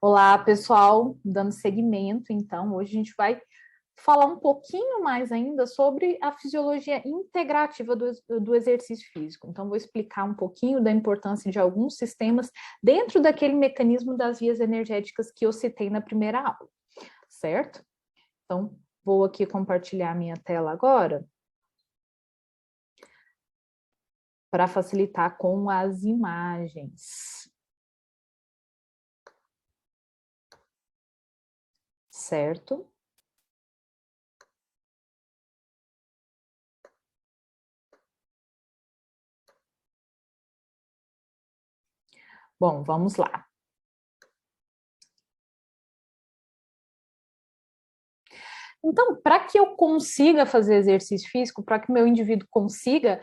Olá, pessoal, dando seguimento, então, hoje a gente vai falar um pouquinho mais ainda sobre a fisiologia integrativa do exercício físico. Então, vou explicar um pouquinho da importância de alguns sistemas dentro daquele mecanismo das vias energéticas que eu citei na primeira aula, certo? Então, vou aqui compartilhar minha tela agora para facilitar com as imagens. Certo? Bom, vamos lá. Então, para que eu consiga fazer exercício físico, para que o meu indivíduo consiga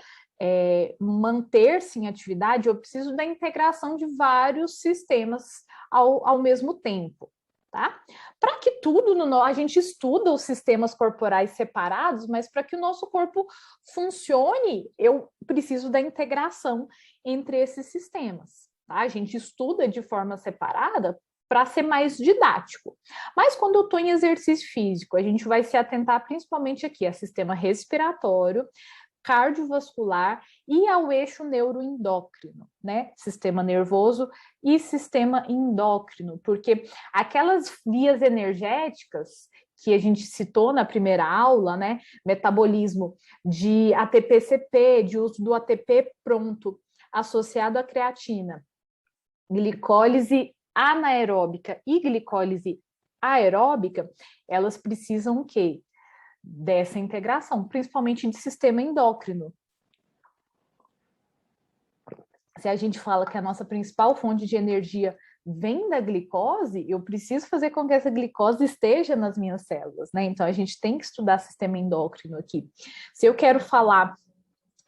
manter-se em atividade, eu preciso da integração de vários sistemas ao mesmo tempo, tá? Para que tudo a gente estuda os sistemas corporais separados, mas para que o nosso corpo funcione, eu preciso da integração entre esses sistemas, tá? A gente estuda de forma separada para ser mais didático. Mas quando eu estou em exercício físico, a gente vai se atentar principalmente aqui a sistema respiratório, cardiovascular e ao eixo neuroendócrino, né? Sistema nervoso e sistema endócrino, porque aquelas vias energéticas que a gente citou na primeira aula, né? Metabolismo de ATP-CP, de uso do ATP pronto, associado à creatina, glicólise anaeróbica e glicólise aeróbica, elas precisam o quê? Dessa integração, principalmente de sistema endócrino. Se a gente fala que a nossa principal fonte de energia vem da glicose, eu preciso fazer com que essa glicose esteja nas minhas células, né? Então a gente tem que estudar sistema endócrino aqui. Se eu quero falar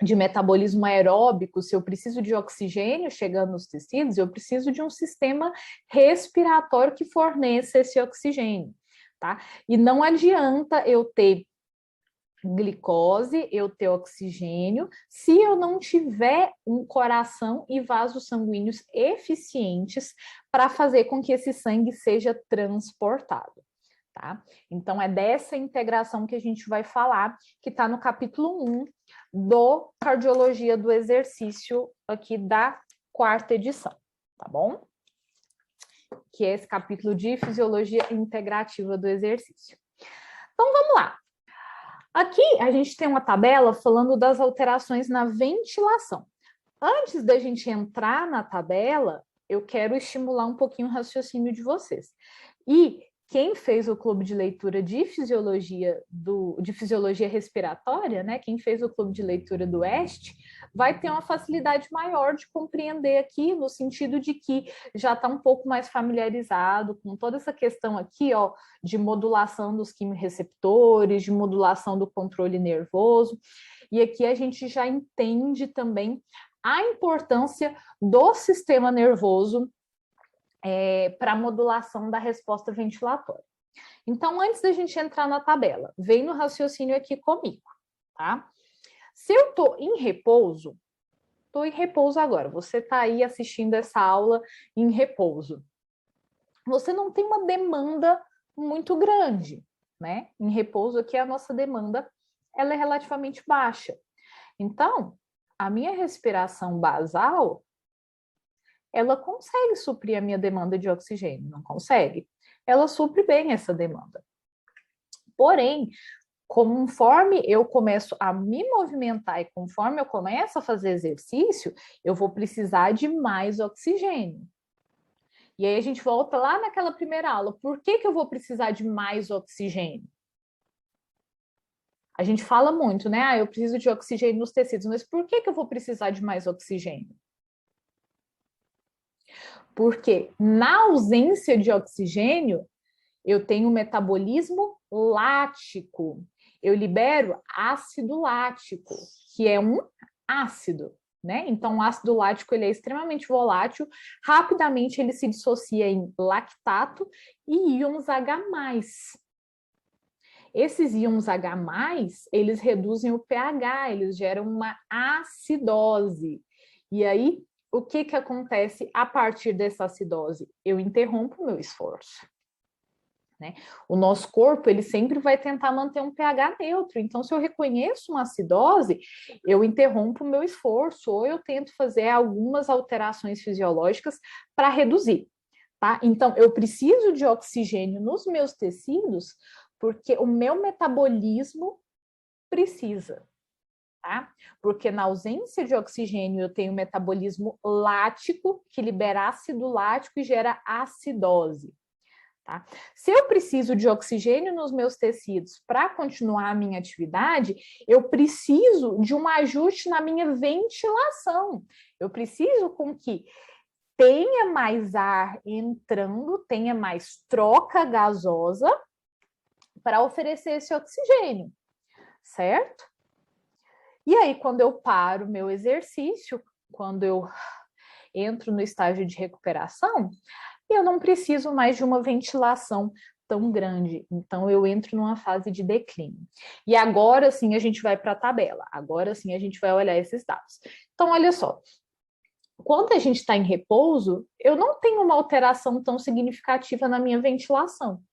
de metabolismo aeróbico, se eu preciso de oxigênio chegando nos tecidos, eu preciso de um sistema respiratório que forneça esse oxigênio, tá? E não adianta eu ter glicose, eu ter oxigênio, se eu não tiver um coração e vasos sanguíneos eficientes para fazer com que esse sangue seja transportado. Tá? Então, é dessa integração que a gente vai falar, que está no capítulo 1 do Cardiologia do Exercício, aqui da 4ª edição, tá bom? Que é esse capítulo de Fisiologia Integrativa do Exercício. Então, vamos lá. Aqui, a gente tem uma tabela falando das alterações na ventilação. Antes da gente entrar na tabela, eu quero estimular um pouquinho o raciocínio de vocês. E quem fez o clube de leitura de fisiologia respiratória, né? Quem fez o clube de leitura do Oeste, vai ter uma facilidade maior de compreender aqui, no sentido de que já está um pouco mais familiarizado com toda essa questão aqui, ó, de modulação dos quimiorreceptores, de modulação do controle nervoso. E aqui a gente já entende também a importância do sistema nervoso para a modulação da resposta ventilatória. Então, antes da gente entrar na tabela, vem no raciocínio aqui comigo, tá? Se eu estou em repouso agora, você está aí assistindo essa aula em repouso, você não tem uma demanda muito grande, né? Em repouso aqui a nossa demanda ela é relativamente baixa. Então, a minha respiração basal ela consegue suprir a minha demanda de oxigênio, não consegue? Ela supre bem essa demanda. Porém, conforme eu começo a me movimentar e conforme eu começo a fazer exercício, eu vou precisar de mais oxigênio. E aí a gente volta lá naquela primeira aula. Por que eu vou precisar de mais oxigênio? A gente fala muito, né? Ah, eu preciso de oxigênio nos tecidos, mas por que eu vou precisar de mais oxigênio? Porque na ausência de oxigênio, eu tenho metabolismo lático. Eu libero ácido lático, que é um ácido, né? Então, o ácido lático ele é extremamente volátil, rapidamente ele se dissocia em lactato e íons H+. Esses íons H+, eles reduzem o pH, eles geram uma acidose. E aí, o que que acontece a partir dessa acidose? Eu interrompo o meu esforço. Né? O nosso corpo, ele sempre vai tentar manter um pH neutro. Então, se eu reconheço uma acidose, eu interrompo o meu esforço ou eu tento fazer algumas alterações fisiológicas para reduzir. Tá? Então, eu preciso de oxigênio nos meus tecidos porque o meu metabolismo precisa. Tá? Porque na ausência de oxigênio eu tenho metabolismo lático, que libera ácido lático e gera acidose. Tá? Se eu preciso de oxigênio nos meus tecidos para continuar a minha atividade, eu preciso de um ajuste na minha ventilação. Eu preciso com que tenha mais ar entrando, tenha mais troca gasosa para oferecer esse oxigênio, certo? E aí, quando eu paro o meu exercício, quando eu entro no estágio de recuperação, eu não preciso mais de uma ventilação tão grande. Então, eu entro numa fase de declínio. E agora sim a gente vai para a tabela. Agora sim a gente vai olhar esses dados. Então, olha só. Quando a gente está em repouso, eu não tenho uma alteração tão significativa na minha ventilação.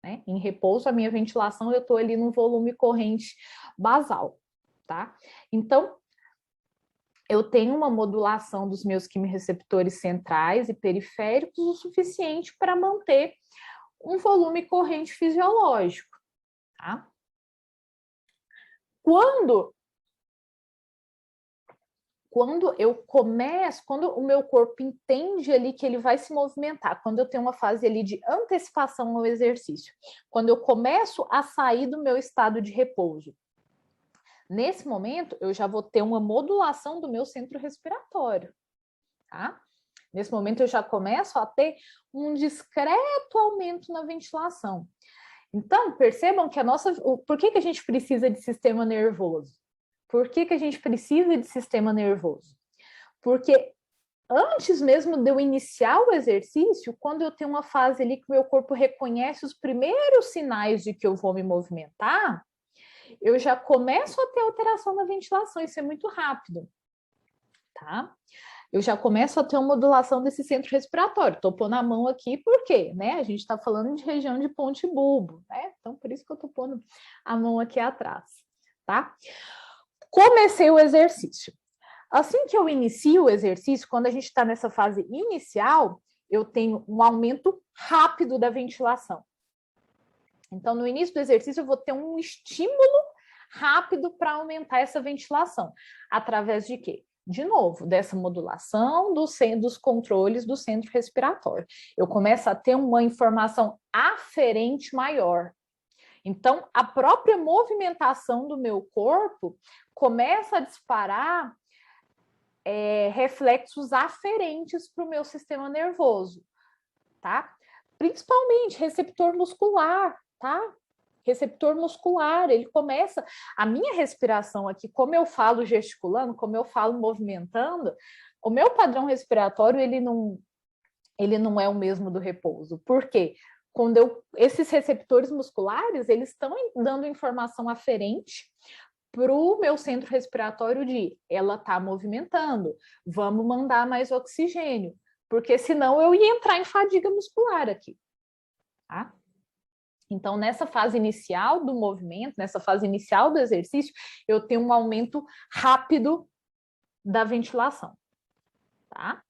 Né? Em repouso, a minha ventilação, eu estou ali num volume corrente basal. Tá? Então, eu tenho uma modulação dos meus quimiorreceptores centrais e periféricos o suficiente para manter um volume corrente fisiológico. Tá? Quando eu começo, quando o meu corpo entende ali que ele vai se movimentar, quando eu tenho uma fase ali de antecipação ao exercício, quando eu começo a sair do meu estado de repouso, nesse momento eu já vou ter uma modulação do meu centro respiratório, tá? Nesse momento eu já começo a ter um discreto aumento na ventilação. Então, percebam que por que a gente precisa de sistema nervoso? Por que a gente precisa de sistema nervoso? Porque antes mesmo de eu iniciar o exercício, quando eu tenho uma fase ali que o meu corpo reconhece os primeiros sinais de que eu vou me movimentar, eu já começo a ter alteração na ventilação. Isso é muito rápido, tá? Eu já começo a ter uma modulação desse centro respiratório. Estou pondo a mão aqui, por quê? Né? A gente está falando de região de ponte bulbo, né? Então, por isso que eu estou pondo a mão aqui atrás, tá? Comecei o exercício. Assim que eu inicio o exercício, quando a gente está nessa fase inicial, eu tenho um aumento rápido da ventilação. Então, no início do exercício, eu vou ter um estímulo rápido para aumentar essa ventilação. Através de quê? De novo, dessa modulação dos controles do centro respiratório. Eu começo a ter uma informação aferente maior. Então, a própria movimentação do meu corpo começa a disparar reflexos aferentes para o meu sistema nervoso, tá? Principalmente receptor muscular, tá? Receptor muscular, ele começa... A minha respiração aqui, como eu falo gesticulando, como eu falo movimentando, o meu padrão respiratório, ele não é o mesmo do repouso. Por quê? Esses receptores musculares, eles estão dando informação aferente para o meu centro respiratório de ela está movimentando, vamos mandar mais oxigênio, porque senão eu ia entrar em fadiga muscular aqui, tá? Então, nessa fase inicial do movimento, nessa fase inicial do exercício, eu tenho um aumento rápido da ventilação, tá?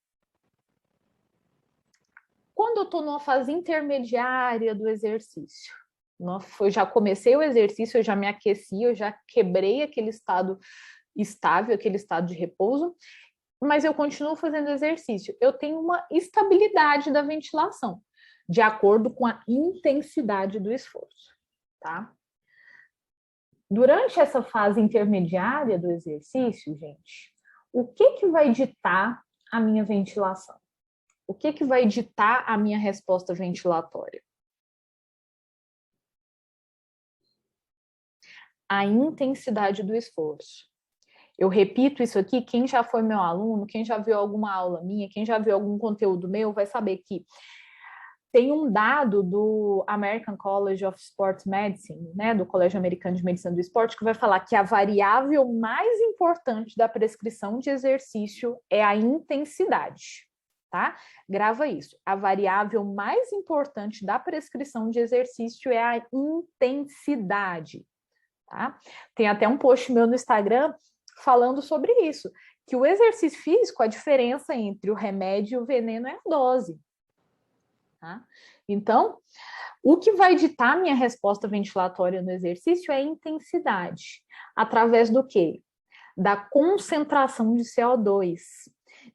Quando eu estou numa fase intermediária do exercício, eu já comecei o exercício, eu já me aqueci, eu já quebrei aquele estado estável, aquele estado de repouso, mas eu continuo fazendo exercício. Eu tenho uma estabilidade da ventilação, de acordo com a intensidade do esforço, tá? Durante essa fase intermediária do exercício, gente, o que vai ditar a minha ventilação? O que vai ditar a minha resposta ventilatória? A intensidade do esforço. Eu repito isso aqui, quem já foi meu aluno, quem já viu alguma aula minha, quem já viu algum conteúdo meu, vai saber que Tem um dado do American College of Sports Medicine, né, do Colégio Americano de Medicina do Esporte, que vai falar que a variável mais importante da prescrição de exercício é a intensidade, tá? Grava isso. A variável mais importante da prescrição de exercício é a intensidade, tá? Tem até um post meu no Instagram falando sobre isso, que o exercício físico, a diferença entre o remédio e o veneno é a dose. Tá? Então, o que vai ditar minha resposta ventilatória no exercício é a intensidade. Através do quê? Da concentração de CO2.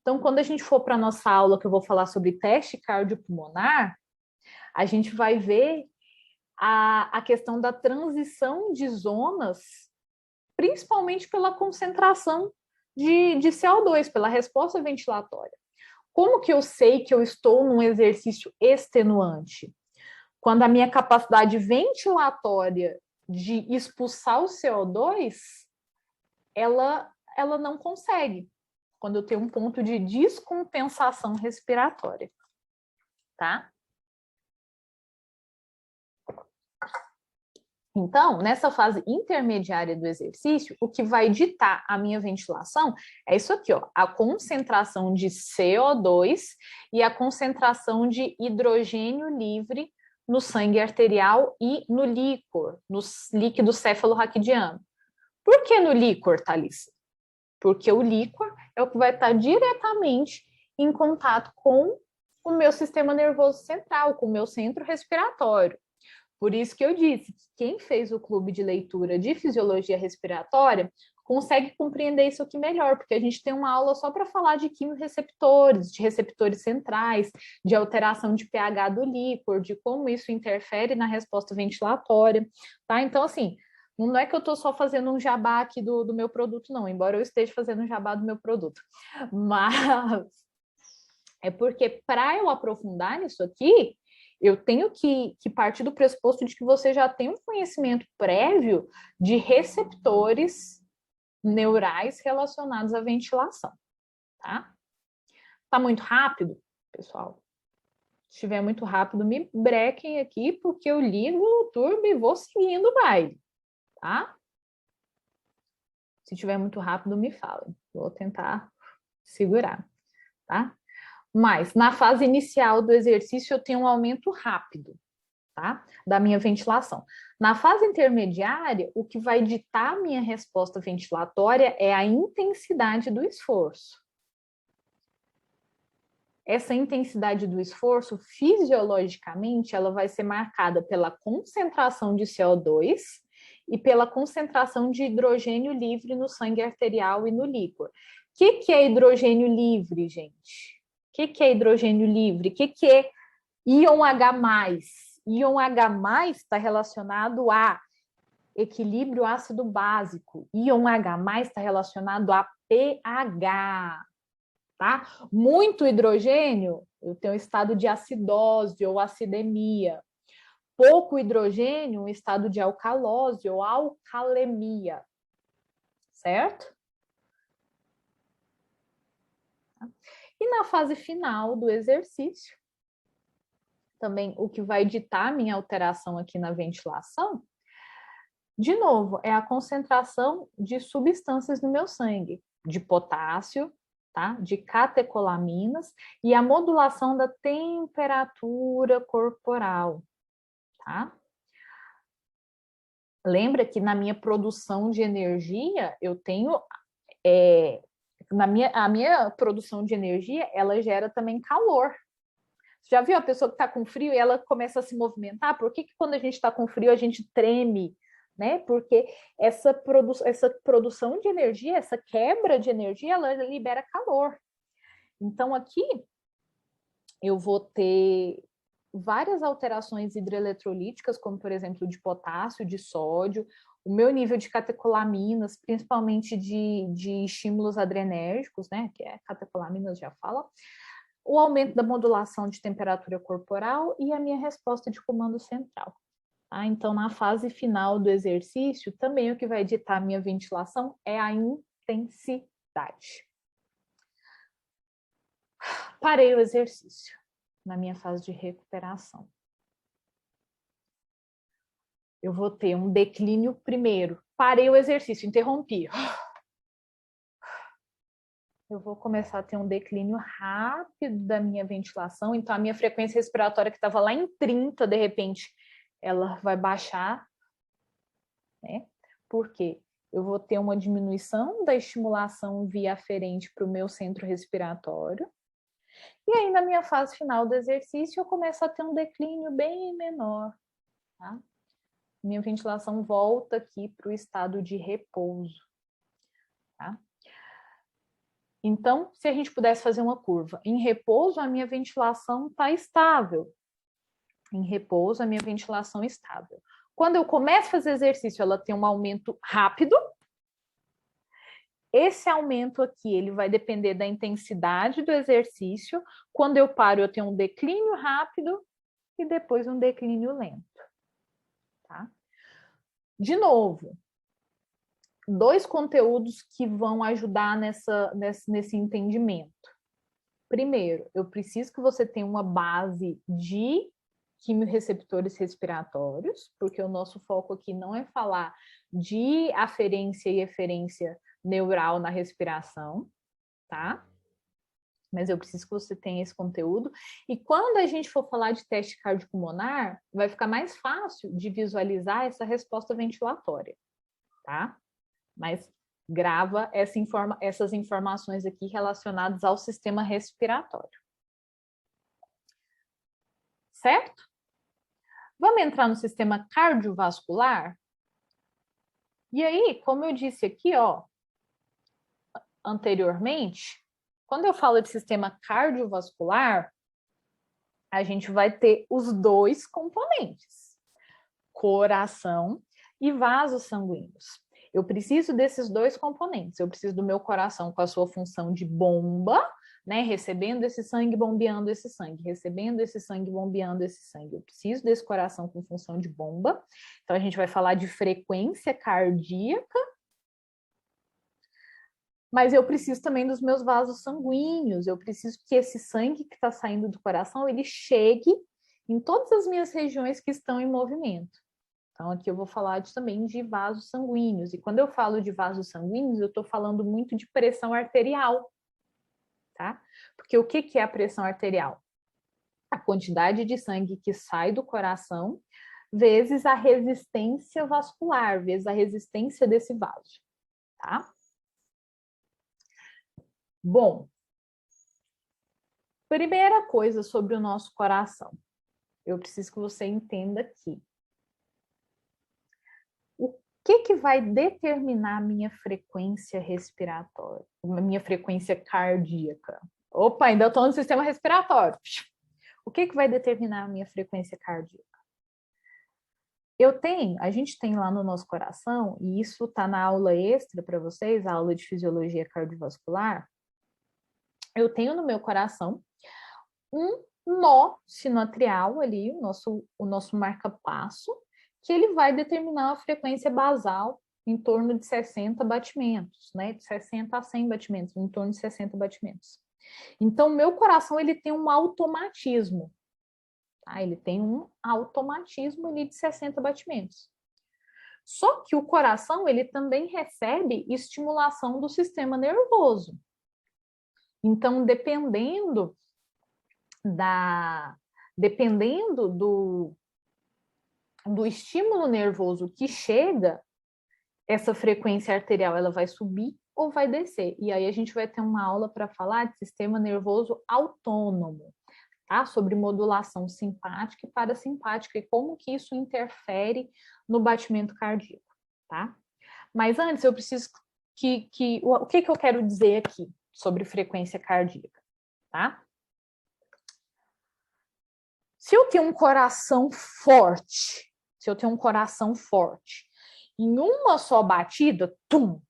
Então, quando a gente for para a nossa aula, que eu vou falar sobre teste cardiopulmonar, a gente vai ver a questão da transição de zonas, principalmente pela concentração de CO2, pela resposta ventilatória. Como que eu sei que eu estou num exercício extenuante? Quando a minha capacidade ventilatória de expulsar o CO2, ela não consegue. Quando eu tenho um ponto de descompensação respiratória, tá? Então, nessa fase intermediária do exercício, o que vai ditar a minha ventilação é isso aqui, ó, a concentração de CO2 e a concentração de hidrogênio livre no sangue arterial e no líquor, no líquido cefalorraquidiano. Por que no líquor, Thalissa? Porque o líquor é o que vai estar diretamente em contato com o meu sistema nervoso central, com o meu centro respiratório. Por isso que eu disse que quem fez o clube de leitura de fisiologia respiratória consegue compreender isso aqui melhor, porque a gente tem uma aula só para falar de quimiorreceptores, de receptores centrais, de alteração de pH do líquor, de como isso interfere na resposta ventilatória, tá? Então, assim, não é que eu estou só fazendo um jabá aqui do meu produto, não, embora eu esteja fazendo um jabá do meu produto, mas é porque para eu aprofundar nisso aqui, eu tenho que partir do pressuposto de que você já tem um conhecimento prévio de receptores neurais relacionados à ventilação, tá? Tá muito rápido, pessoal? Se estiver muito rápido, me brequem aqui, porque eu ligo o turbo e vou seguindo o baile, tá? Se estiver muito rápido, me falem. Vou tentar segurar, tá? Mas na fase inicial do exercício eu tenho um aumento rápido, tá? Da minha ventilação. Na fase intermediária, o que vai ditar a minha resposta ventilatória é a intensidade do esforço. Essa intensidade do esforço, fisiologicamente, ela vai ser marcada pela concentração de CO2 e pela concentração de hidrogênio livre no sangue arterial e no líquor. O que é hidrogênio livre, gente? O que é hidrogênio livre? O que é íon H+? Íon H+ está relacionado a equilíbrio ácido básico. Íon H+ está relacionado a pH. Tá? Muito hidrogênio, eu tenho estado de acidose ou acidemia. Pouco hidrogênio, um estado de alcalose ou alcalemia. Certo? E na fase final do exercício, também o que vai ditar a minha alteração aqui na ventilação, de novo, é a concentração de substâncias no meu sangue, de potássio, tá? De catecolaminas e a modulação da temperatura corporal, tá? Lembra que na minha produção de energia, eu tenho... a minha produção de energia, ela gera também calor. Você já viu a pessoa que está com frio e ela começa a se movimentar? Por que quando a gente está com frio, a gente treme? Né? Porque essa produção de energia, essa quebra de energia, ela libera calor. Então, aqui eu vou ter várias alterações hidroeletrolíticas, como, por exemplo, de potássio, de sódio, o meu nível de catecolaminas, principalmente de estímulos adrenérgicos, né? Que é catecolaminas, já fala, o aumento da modulação de temperatura corporal e a minha resposta de comando central. Tá? Então, na fase final do exercício, também o que vai ditar a minha ventilação é a intensidade. Parei o exercício. na minha fase de recuperação. Eu vou ter um declínio primeiro. Parei o exercício, interrompi. Eu vou começar a ter um declínio rápido da minha ventilação, então a minha frequência respiratória que estava lá em 30, de repente, ela vai baixar, né? Por quê? Eu vou ter uma diminuição da estimulação via aferente para o meu centro respiratório, e aí na minha fase final do exercício eu começo a ter um declínio bem menor, tá? Minha ventilação volta aqui para o estado de repouso, tá? Então, se a gente pudesse fazer uma curva, em repouso a minha ventilação está estável. Em repouso a minha ventilação é estável. Quando eu começo a fazer exercício, ela tem um aumento rápido. Esse aumento aqui, ele vai depender da intensidade do exercício. Quando eu paro, eu tenho um declínio rápido e depois um declínio lento. Tá? De novo, dois conteúdos que vão ajudar nesse entendimento. Primeiro, eu preciso que você tenha uma base de quimiorreceptores respiratórios, porque o nosso foco aqui não é falar de aferência e eferência neural na respiração, tá? Mas eu preciso que você tenha esse conteúdo. E quando a gente for falar de teste cardiopulmonar, vai ficar mais fácil de visualizar essa resposta ventilatória, tá? Mas grava essas informações aqui relacionadas ao sistema respiratório. Certo? Vamos entrar no sistema cardiovascular? E aí, como eu disse aqui, ó, anteriormente, quando eu falo de sistema cardiovascular, a gente vai ter os dois componentes, coração e vasos sanguíneos. Eu preciso desses dois componentes. Eu preciso do meu coração com a sua função de bomba, né? Recebendo esse sangue, bombeando esse sangue, recebendo esse sangue, bombeando esse sangue. Eu preciso desse coração com função de bomba. Então, a gente vai falar de frequência cardíaca. Mas eu preciso também dos meus vasos sanguíneos. Eu preciso que esse sangue que está saindo do coração, ele chegue em todas as minhas regiões que estão em movimento. Então, aqui eu vou falar também de vasos sanguíneos. E quando eu falo de vasos sanguíneos, eu estou falando muito de pressão arterial, tá? Porque o que é a pressão arterial? A quantidade de sangue que sai do coração vezes a resistência vascular, vezes a resistência desse vaso, tá? Bom, primeira coisa sobre o nosso coração. Eu preciso que você entenda aqui. O que vai determinar a minha frequência respiratória, a minha frequência cardíaca? Opa, ainda estou no sistema respiratório. O que vai determinar a minha frequência cardíaca? A gente tem lá no nosso coração, e isso está na aula extra para vocês, a aula de fisiologia cardiovascular. Eu tenho no meu coração um nó sinoatrial ali, o nosso marca-passo, que ele vai determinar a frequência basal em torno de 60 batimentos, né? De 60 a 100 batimentos, em torno de 60 batimentos. Então, meu coração, ele tem um automatismo, tá? Ele tem um automatismo ali de 60 batimentos. Só que o coração, ele também recebe estimulação do sistema nervoso. Então, dependendo do estímulo nervoso que chega, essa frequência arterial ela vai subir ou vai descer. E aí a gente vai ter uma aula para falar de sistema nervoso autônomo, tá? Sobre modulação simpática e parasimpática e como que isso interfere no batimento cardíaco, tá? Mas antes eu preciso o que eu quero dizer aqui sobre frequência cardíaca, tá? Se eu tenho um coração forte, em uma só batida, tum,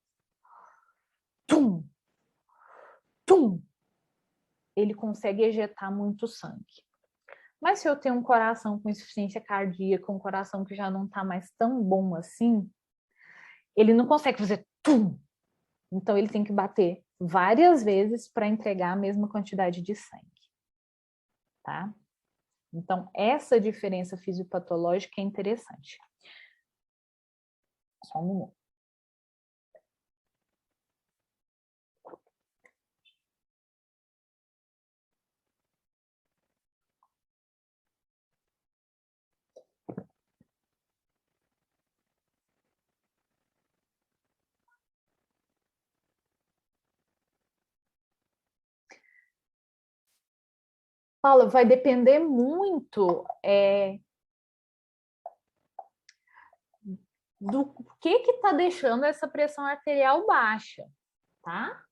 tum, tum, ele consegue ejetar muito sangue. Mas se eu tenho um coração com insuficiência cardíaca, um coração que já não está mais tão bom assim, ele não consegue fazer tum. Então ele tem que bater várias vezes para entregar a mesma quantidade de sangue, tá? Então, essa diferença fisiopatológica é interessante. Só um minuto. Paula, vai depender muito do que está deixando essa pressão arterial baixa, tá?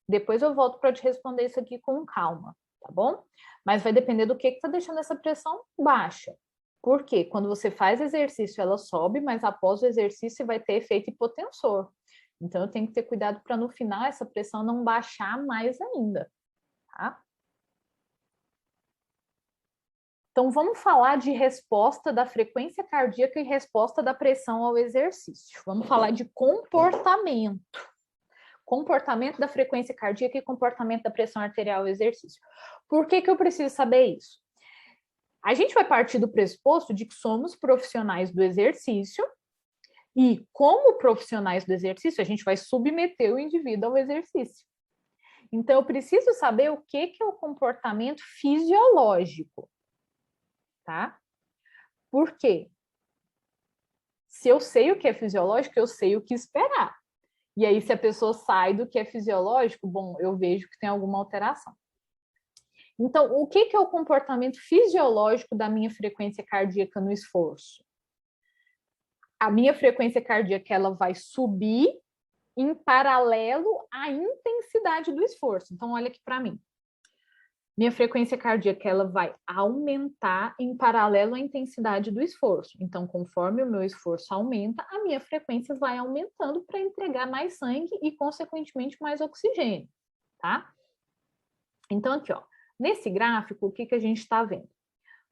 Depois eu volto para te responder isso aqui com calma, tá bom? Mas vai depender do que está deixando essa pressão baixa. Por quê? Quando você faz exercício, ela sobe, mas após o exercício vai ter efeito hipotensor. Então, eu tenho que ter cuidado para no final essa pressão não baixar mais ainda, tá? Então, vamos falar de resposta da frequência cardíaca e resposta da pressão ao exercício. Vamos falar de comportamento. Comportamento da frequência cardíaca e comportamento da pressão arterial ao exercício. Por que eu preciso saber isso? A gente vai partir do pressuposto de que somos profissionais do exercício e, como profissionais do exercício, a gente vai submeter o indivíduo ao exercício. Então, eu preciso saber o que é o comportamento fisiológico, tá? Por quê? Se eu sei o que é fisiológico, eu sei o que esperar. E aí, se a pessoa sai do que é fisiológico, bom, eu vejo que tem alguma alteração. Então, o que é o comportamento fisiológico da minha frequência cardíaca no esforço? A minha frequência cardíaca ela vai subir em paralelo à intensidade do esforço. Então, olha aqui para mim. Minha frequência cardíaca ela vai aumentar em paralelo à intensidade do esforço. Então, conforme o meu esforço aumenta, a minha frequência vai aumentando para entregar mais sangue e, consequentemente, mais oxigênio, tá? Então, aqui, ó, nesse gráfico, o que a gente está vendo?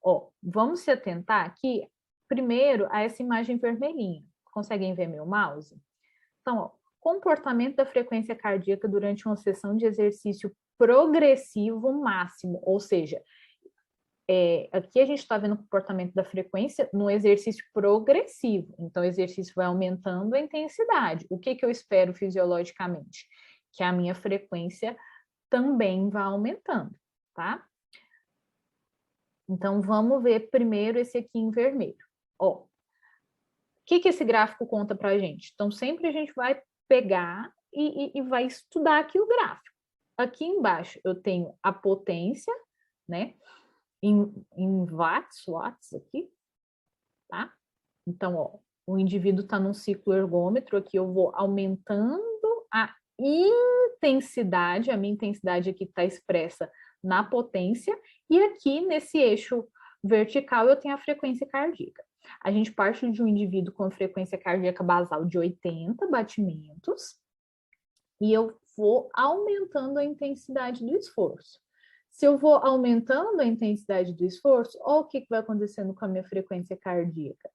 Ó, vamos se atentar aqui, primeiro, a essa imagem vermelhinha. Conseguem ver meu mouse? Então, ó, comportamento da frequência cardíaca durante uma sessão de exercício progressivo máximo, ou seja, aqui a gente está vendo o comportamento da frequência no exercício progressivo, então o exercício vai aumentando a intensidade. O que eu espero fisiologicamente? Que a minha frequência também vá aumentando, tá? Então, vamos ver primeiro esse aqui em vermelho. Ó, o que esse gráfico conta para a gente? Então, sempre a gente vai pegar e vai estudar aqui o gráfico. Aqui embaixo eu tenho a potência, né? Em watts aqui, tá? Então, ó, o indivíduo está num ciclo ergômetro, aqui eu vou aumentando a intensidade, a minha intensidade aqui está expressa na potência, e aqui nesse eixo vertical eu tenho a frequência cardíaca. A gente parte de um indivíduo com frequência cardíaca basal de 80 batimentos, e eu vou aumentando a intensidade do esforço. Se eu vou aumentando a intensidade do esforço, olha o que vai acontecendo com a minha frequência cardíaca.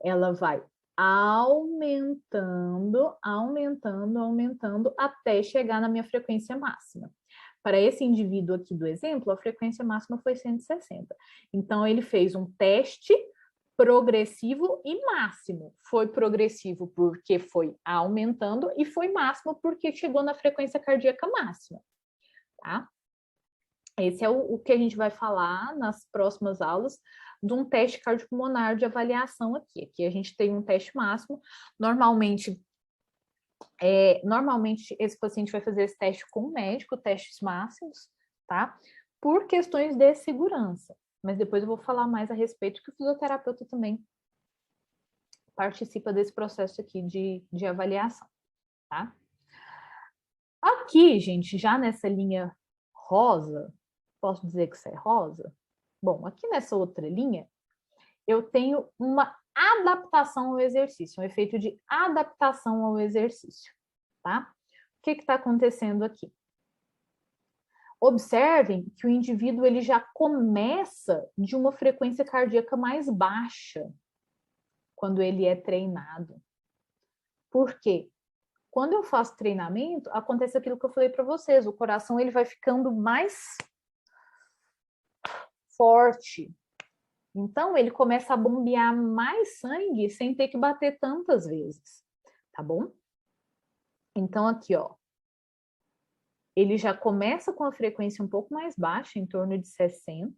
Ela vai aumentando, aumentando, aumentando, até chegar na minha frequência máxima. Para esse indivíduo aqui do exemplo, a frequência máxima foi 160. Então, ele fez um teste progressivo e máximo. Foi progressivo porque foi aumentando e foi máximo porque chegou na frequência cardíaca máxima, tá? Esse é o que a gente vai falar nas próximas aulas de um teste cardiopulmonar de avaliação aqui. Aqui a gente tem um teste máximo. Normalmente esse paciente vai fazer esse teste com o médico, testes máximos, tá? Por questões de segurança. Mas depois eu vou falar mais a respeito que o fisioterapeuta também participa desse processo aqui de avaliação, tá? Aqui, gente, já nessa linha rosa, posso dizer que isso é rosa? Bom, aqui nessa outra linha, eu tenho uma adaptação ao exercício, um efeito de adaptação ao exercício, tá? O que está acontecendo aqui? Observem que o indivíduo ele já começa de uma frequência cardíaca mais baixa quando ele é treinado. Por quê? Quando eu faço treinamento, acontece aquilo que eu falei para vocês, o coração ele vai ficando mais forte. Então, ele começa a bombear mais sangue sem ter que bater tantas vezes, tá bom? Então, aqui, ó, ele já começa com a frequência um pouco mais baixa, em torno de 60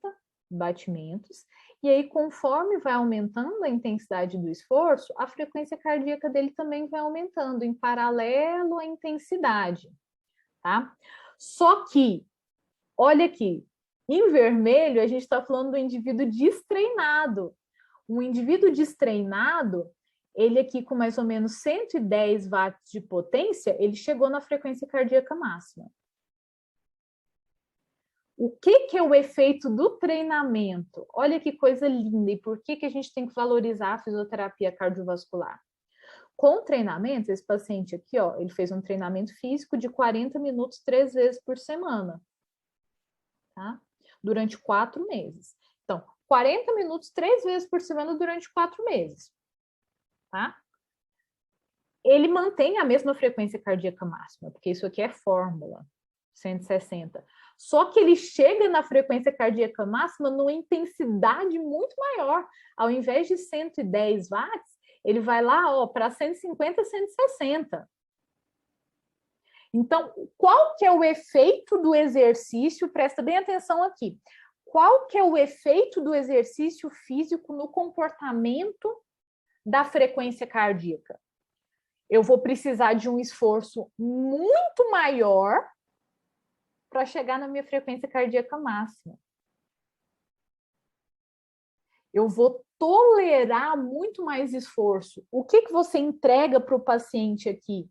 batimentos, e aí, conforme vai aumentando a intensidade do esforço, a frequência cardíaca dele também vai aumentando, em paralelo à intensidade, tá? Só que, olha aqui, em vermelho, a gente está falando do indivíduo destreinado. Um indivíduo destreinado, ele aqui com mais ou menos 110 watts de potência, ele chegou na frequência cardíaca máxima. O que é o efeito do treinamento? Olha que coisa linda, e por que a gente tem que valorizar a fisioterapia cardiovascular? Com treinamento, esse paciente aqui, ó, ele fez um treinamento físico de 40 minutos 3 vezes por semana, tá? Durante 4 meses. Então, 40 minutos 3 vezes por semana durante 4 meses, tá? Ele mantém a mesma frequência cardíaca máxima, porque isso aqui é fórmula, 160. Só que ele chega na frequência cardíaca máxima numa intensidade muito maior. Ao invés de 110 watts, ele vai lá para 150, 160. Então, qual que é o efeito do exercício? Presta bem atenção aqui. Qual que é o efeito do exercício físico no comportamento da frequência cardíaca? Eu vou precisar de um esforço muito maior para chegar na minha frequência cardíaca máxima. Eu vou tolerar muito mais esforço. O que você entrega para o paciente aqui?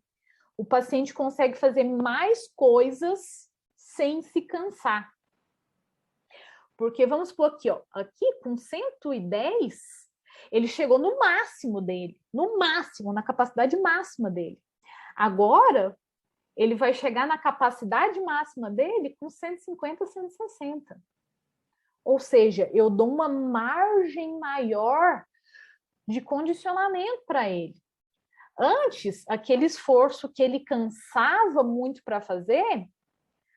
O paciente consegue fazer mais coisas sem se cansar. Porque vamos supor aqui, ó, aqui com 110, ele chegou no máximo dele, no máximo, na capacidade máxima dele. Agora, ele vai chegar na capacidade máxima dele com 150, 160. Ou seja, eu dou uma margem maior de condicionamento para ele. Antes, aquele esforço que ele cansava muito para fazer,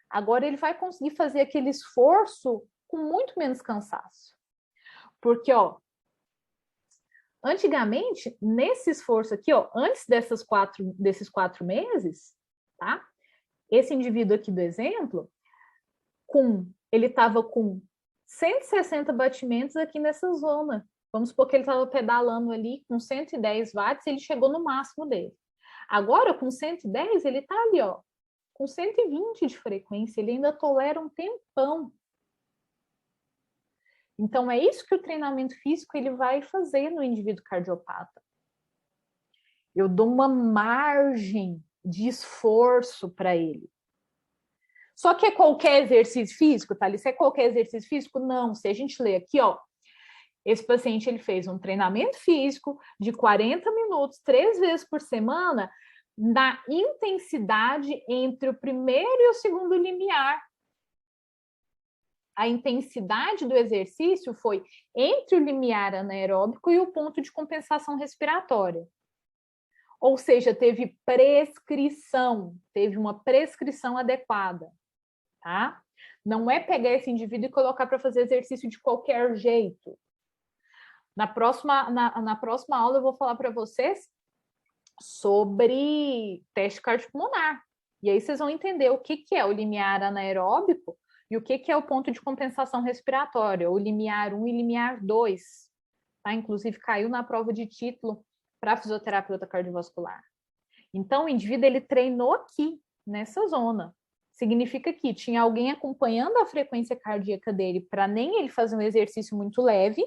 agora ele vai conseguir fazer aquele esforço com muito menos cansaço. Porque, ó, antigamente, nesse esforço aqui, ó, antes desses 4 meses, tá? Esse indivíduo aqui do exemplo, ele estava com 160 batimentos aqui nessa zona. Vamos supor que ele estava pedalando ali com 110 watts, ele chegou no máximo dele. Agora, com 110, ele está ali, ó, com 120 de frequência, ele ainda tolera um tempão. Então, é isso que o treinamento físico ele vai fazer no indivíduo cardiopata. Eu dou uma margem de esforço para ele. Só que é qualquer exercício físico, Thalys? É qualquer exercício físico? Não. Se a gente ler aqui, ó, esse paciente ele fez um treinamento físico de 40 minutos, 3 vezes por semana, na intensidade entre o primeiro e o segundo limiar. A intensidade do exercício foi entre o limiar anaeróbico e o ponto de compensação respiratória. Ou seja, teve uma prescrição adequada, tá? Não é pegar esse indivíduo e colocar para fazer exercício de qualquer jeito. Na próxima aula eu vou falar para vocês sobre teste cardiopulmonar. E aí vocês vão entender o que é o limiar anaeróbico e o que é o ponto de compensação respiratória, o limiar 1 e limiar 2. Tá? Inclusive, caiu na prova de título para fisioterapeuta cardiovascular. Então, o indivíduo ele treinou aqui, nessa zona. Significa que tinha alguém acompanhando a frequência cardíaca dele para nem ele fazer um exercício muito leve,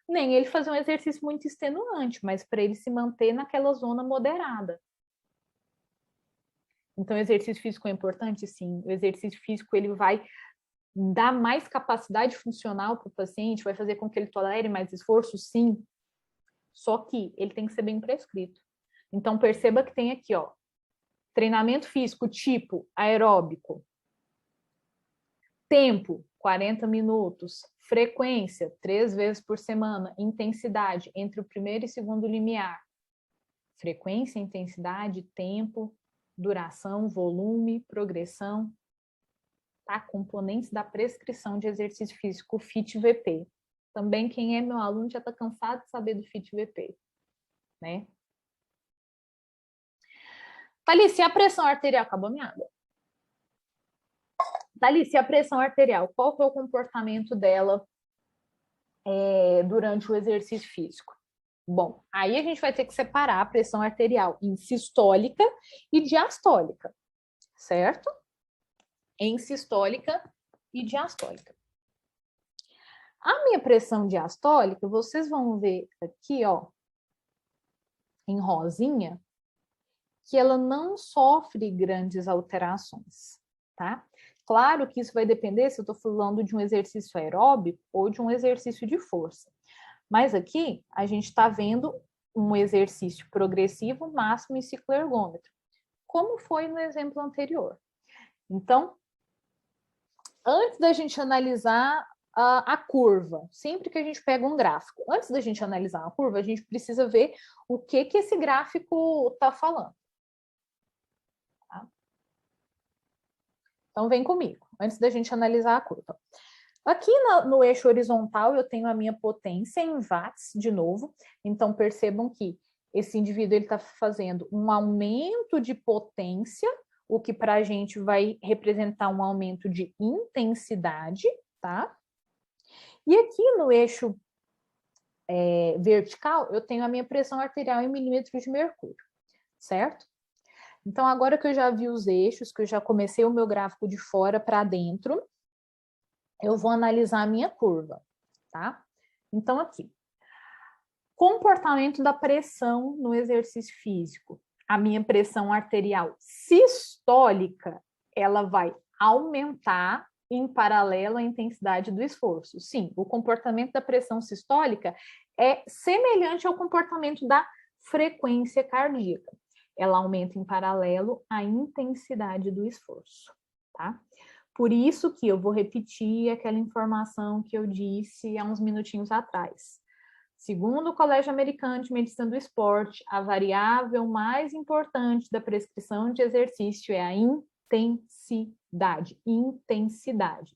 nem ele fazer um exercício muito extenuante, mas para ele se manter naquela zona moderada. Então, o exercício físico é importante? Sim. O exercício físico ele vai dar mais capacidade funcional para o paciente, vai fazer com que ele tolere mais esforço? Sim. Só que ele tem que ser bem prescrito. Então, perceba que tem aqui, ó, treinamento físico tipo aeróbico, tempo, 40 minutos, frequência, 3 vezes por semana, intensidade, entre o primeiro e segundo limiar. Frequência, intensidade, tempo, duração, volume, progressão. tá? Componentes da prescrição de exercício físico FIT-VP. Também quem é meu aluno já está cansado de saber do FIT-VP, né? Thalys, e a pressão arterial? Acabou minha água. Thalys, e a pressão arterial? Qual que é o comportamento dela durante o exercício físico? Bom, aí a gente vai ter que separar a pressão arterial em sistólica e diastólica, certo? Em sistólica e diastólica. A minha pressão diastólica, vocês vão ver aqui, ó, em rosinha, que ela não sofre grandes alterações, tá? Claro que isso vai depender se eu estou falando de um exercício aeróbico ou de um exercício de força. Mas aqui a gente está vendo um exercício progressivo máximo em ciclo ergômetro, como foi no exemplo anterior. Então, antes da gente analisar a curva, sempre que a gente pega um gráfico, antes da gente analisar uma curva, a gente precisa ver o que esse gráfico está falando. Tá? Então, vem comigo, antes da gente analisar a curva. Aqui no eixo horizontal, eu tenho a minha potência em watts, de novo. Então, percebam que esse indivíduo está fazendo um aumento de potência, o que para a gente vai representar um aumento de intensidade, tá? E aqui no eixo vertical, eu tenho a minha pressão arterial em milímetros de mercúrio, certo? Então, agora que eu já vi os eixos, que eu já comecei o meu gráfico de fora para dentro, eu vou analisar a minha curva, tá? Então, aqui. Comportamento da pressão no exercício físico. A minha pressão arterial sistólica, ela vai aumentar em paralelo à intensidade do esforço. Sim, o comportamento da pressão sistólica é semelhante ao comportamento da frequência cardíaca. Ela aumenta em paralelo à intensidade do esforço, tá? Por isso que eu vou repetir aquela informação que eu disse há uns minutinhos atrás. Segundo o Colégio Americano de Medicina do Esporte, a variável mais importante da prescrição de exercício é a intensidade. Intensidade.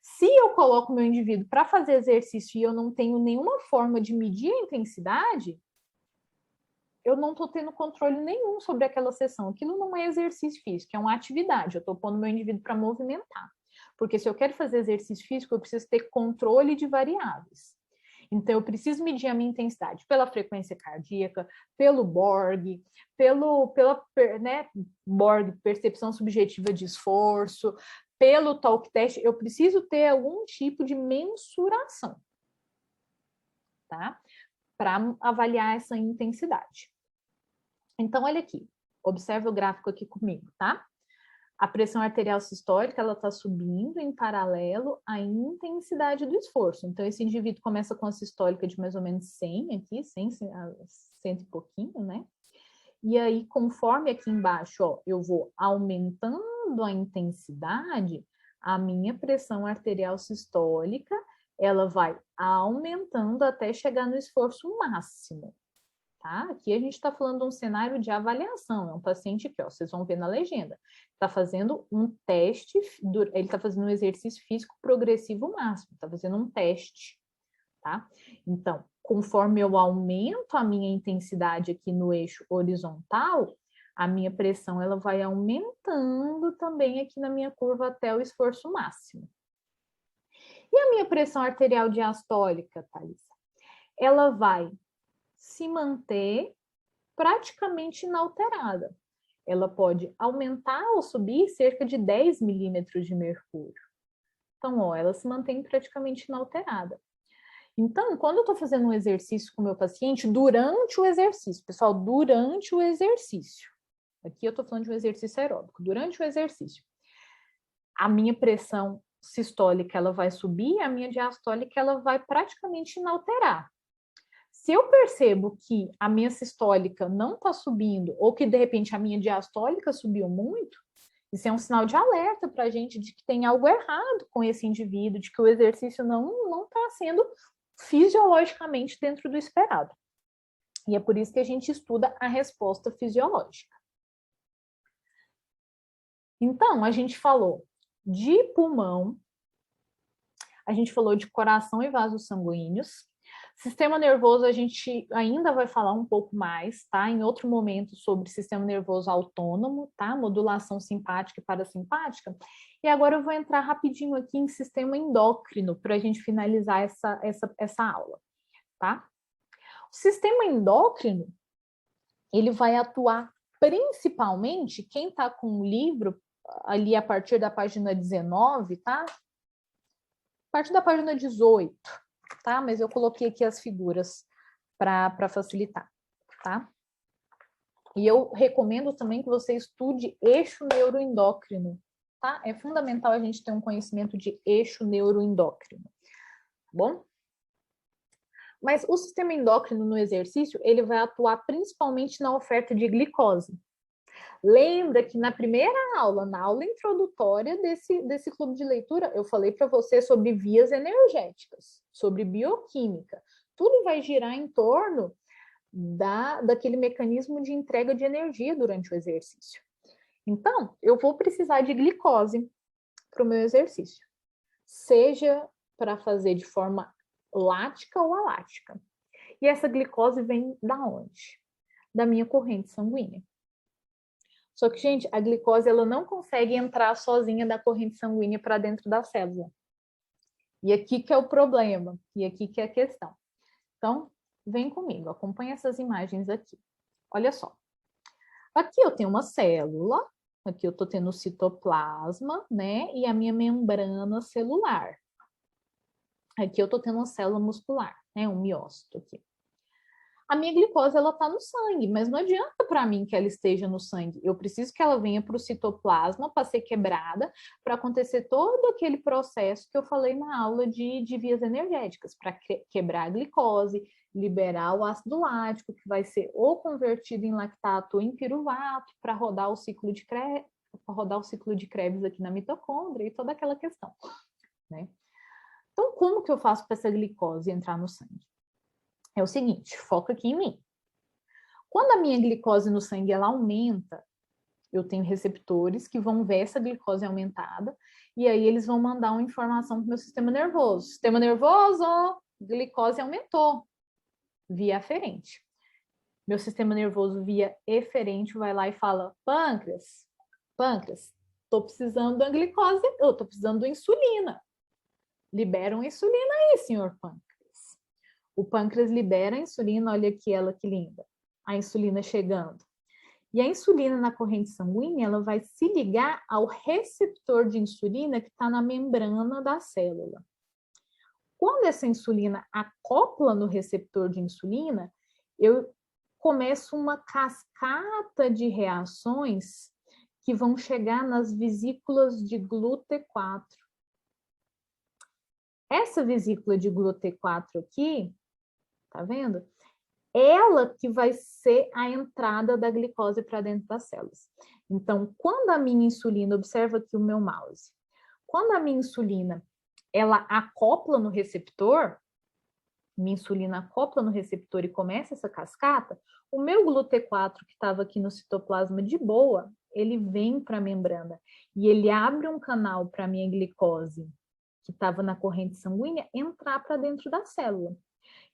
Se eu coloco meu indivíduo para fazer exercício e eu não tenho nenhuma forma de medir a intensidade, eu não estou tendo controle nenhum sobre aquela sessão. Aquilo não é exercício físico, é uma atividade. Eu estou pondo meu indivíduo para movimentar. Porque se eu quero fazer exercício físico, eu preciso ter controle de variáveis. Então, eu preciso medir a minha intensidade pela frequência cardíaca, pelo Borg, pela Borg, percepção subjetiva de esforço, pelo talk test. Eu preciso ter algum tipo de mensuração, tá? Para avaliar essa intensidade. Então, olha aqui, observe o gráfico aqui comigo, tá? A pressão arterial sistólica, ela está subindo em paralelo à intensidade do esforço. Então, esse indivíduo começa com a sistólica de mais ou menos 100 aqui, 100 e pouquinho, né? E aí, conforme aqui embaixo, ó, eu vou aumentando a intensidade, a minha pressão arterial sistólica, ela vai aumentando até chegar no esforço máximo. Tá? Aqui a gente está falando de um cenário de avaliação, é um paciente que, ó, vocês vão ver na legenda, está fazendo um teste, ele está fazendo um exercício físico progressivo máximo, está fazendo um teste, tá? Então, conforme eu aumento a minha intensidade aqui no eixo horizontal, a minha pressão ela vai aumentando também aqui na minha curva até o esforço máximo. E a minha pressão arterial diastólica, Thalissa? Ela vai se manter praticamente inalterada. Ela pode aumentar ou subir cerca de 10 milímetros de mercúrio. Então, ó, ela se mantém praticamente inalterada. Então, quando eu estou fazendo um exercício com o meu paciente, durante o exercício, pessoal, durante o exercício, aqui eu estou falando de um exercício aeróbico, durante o exercício, a minha pressão sistólica ela vai subir, a minha diastólica ela vai praticamente inalterar. Se eu percebo que a minha sistólica não está subindo, ou que de repente a minha diastólica subiu muito, isso é um sinal de alerta para a gente de que tem algo errado com esse indivíduo, de que o exercício não está sendo fisiologicamente dentro do esperado. E é por isso que a gente estuda a resposta fisiológica. Então, a gente falou de pulmão, a gente falou de coração e vasos sanguíneos. Sistema nervoso, a gente ainda vai falar um pouco mais, tá? Em outro momento, sobre sistema nervoso autônomo, tá? Modulação simpática e parasimpática. E agora eu vou entrar rapidinho aqui em sistema endócrino, para a gente finalizar essa aula, tá? O sistema endócrino, ele vai atuar principalmente, quem tá com o livro, ali a partir da página 19, tá? A partir da página 18, tá? Mas eu coloquei aqui as figuras para facilitar, tá? E eu recomendo também que você estude eixo neuroendócrino, tá? É fundamental a gente ter um conhecimento de eixo neuroendócrino, tá bom? Mas o sistema endócrino no exercício, ele vai atuar principalmente na oferta de glicose. Lembra que na primeira aula, na aula introdutória desse clube de leitura, eu falei para você sobre vias energéticas, sobre bioquímica. Tudo vai girar em torno daquele mecanismo de entrega de energia durante o exercício. Então, eu vou precisar de glicose para o meu exercício, seja para fazer de forma lática ou alática. E essa glicose vem da onde? Da minha corrente sanguínea. Só que, gente, a glicose ela não consegue entrar sozinha da corrente sanguínea para dentro da célula. E aqui que é o problema, e aqui que é a questão. Então, vem comigo, acompanha essas imagens aqui. Olha só. Aqui eu tenho uma célula, aqui eu estou tendo o citoplasma, né? E a minha membrana celular. Aqui eu estou tendo uma célula muscular, né? Um miócito aqui. A minha glicose, ela está no sangue, mas não adianta para mim que ela esteja no sangue. Eu preciso que ela venha para o citoplasma para ser quebrada, para acontecer todo aquele processo que eu falei na aula de vias energéticas, para quebrar a glicose, liberar o ácido lático, que vai ser ou convertido em lactato ou em piruvato, para rodar o ciclo de Krebs aqui na mitocôndria e toda aquela questão, né? Então, como que eu faço para essa glicose entrar no sangue? É o seguinte, foca aqui em mim. Quando a minha glicose no sangue ela aumenta, eu tenho receptores que vão ver essa glicose aumentada e aí eles vão mandar uma informação para o meu sistema nervoso. Sistema nervoso, glicose aumentou, via aferente. Meu sistema nervoso via eferente vai lá e fala, pâncreas, estou precisando da glicose, eu estou precisando da insulina. Libera uma insulina aí, senhor pâncreas. O pâncreas libera a insulina, olha aqui ela que linda. A insulina chegando. E a insulina na corrente sanguínea, ela vai se ligar ao receptor de insulina que está na membrana da célula. Quando essa insulina acopla no receptor de insulina, eu começo uma cascata de reações que vão chegar nas vesículas de GLUT4. Essa vesícula de GLUT4 aqui, tá vendo? Ela que vai ser a entrada da glicose para dentro das células. Então, quando a minha insulina, observa aqui o meu mouse, quando a minha insulina, ela acopla no receptor, minha insulina acopla no receptor e começa essa cascata, o meu GLUT4 que estava aqui no citoplasma de boa, ele vem para a membrana e ele abre um canal para a minha glicose, que estava na corrente sanguínea, entrar para dentro da célula.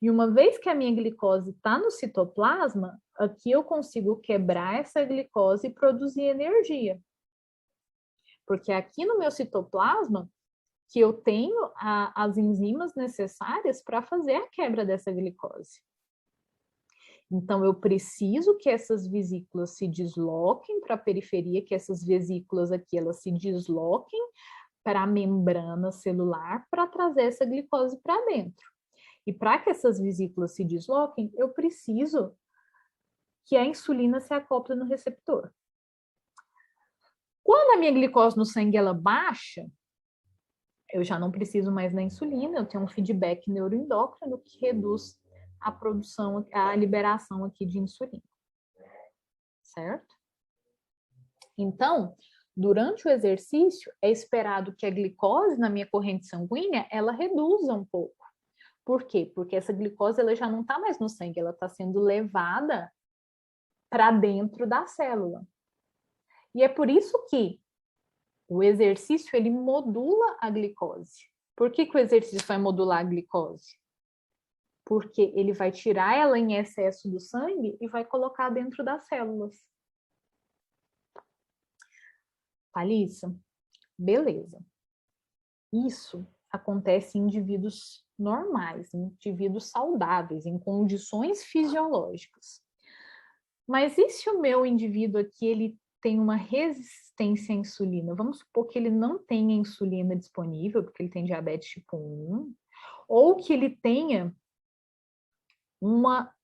E uma vez que a minha glicose está no citoplasma, aqui eu consigo quebrar essa glicose e produzir energia. Porque aqui no meu citoplasma, que eu tenho as enzimas necessárias para fazer a quebra dessa glicose. Então, eu preciso que essas vesículas se desloquem para a periferia, que essas vesículas aqui, elas se desloquem para a membrana celular para trazer essa glicose para dentro. E para que essas vesículas se desloquem, eu preciso que a insulina se acople no receptor. Quando a minha glicose no sangue ela baixa, eu já não preciso mais da insulina, eu tenho um feedback neuroendócrino que reduz a produção, a liberação aqui de insulina. Certo? Então, durante o exercício, é esperado que a glicose na minha corrente sanguínea, ela reduza um pouco. Por quê? Porque essa glicose ela já não está mais no sangue, ela está sendo levada para dentro da célula. E é por isso que O exercício, ele modula a glicose. Por que que o exercício vai modular a glicose? Porque ele vai tirar ela em excesso do sangue e vai colocar dentro das células. Thalissa, beleza. Isso acontece em indivíduos normais, em indivíduos saudáveis, em condições fisiológicas. Mas e se o meu indivíduo aqui, ele tem uma resistência à insulina? Vamos supor que ele não tenha insulina disponível, porque ele tem diabetes tipo 1, ou que ele tenha uma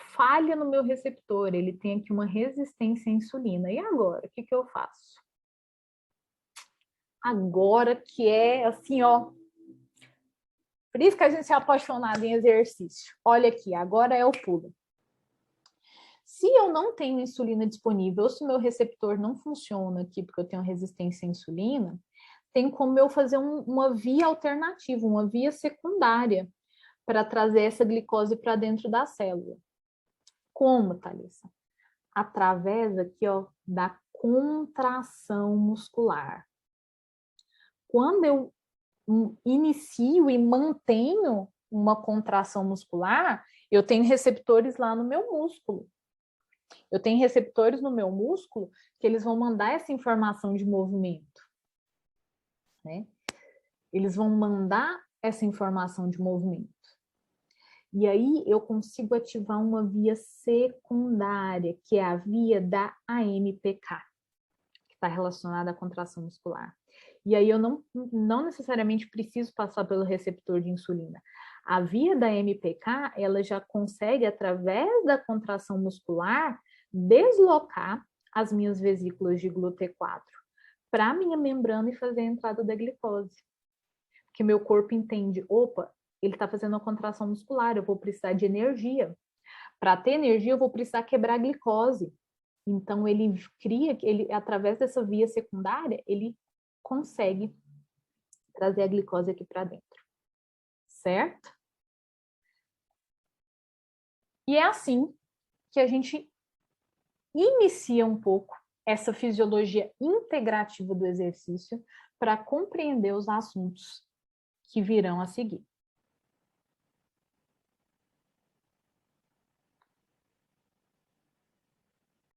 falha no meu receptor, ele tem aqui uma resistência à insulina. E agora, o que que eu faço? Agora que é assim, ó. Por isso que a gente é apaixonado em exercício. Olha aqui, agora é o pulo. Se eu não tenho insulina disponível, ou se o meu receptor não funciona aqui, porque eu tenho resistência à insulina, tem como eu fazer uma via alternativa, uma via secundária, para trazer essa glicose para dentro da célula. Como, Thalissa? Através aqui, ó, da contração muscular. Quando eu inicio e mantenho uma contração muscular, eu tenho receptores lá no meu músculo. Eu tenho receptores no meu músculo que eles vão mandar essa informação de movimento, né? Eles vão mandar essa informação de movimento. E aí eu consigo ativar uma via secundária, que é a via da AMPK, que está relacionada à contração muscular. E aí eu não necessariamente preciso passar pelo receptor de insulina. A via da MPK, ela já consegue, através da contração muscular, deslocar as minhas vesículas de GLUT4 para a minha membrana e fazer a entrada da glicose. Porque meu corpo entende, opa, ele está fazendo uma contração muscular, eu vou precisar de energia. Para ter energia, eu vou precisar quebrar a glicose. Então, ele cria, através dessa via secundária, ele consegue trazer a glicose aqui para dentro. Certo? E é assim que a gente inicia um pouco essa fisiologia integrativa do exercício para compreender os assuntos que virão a seguir.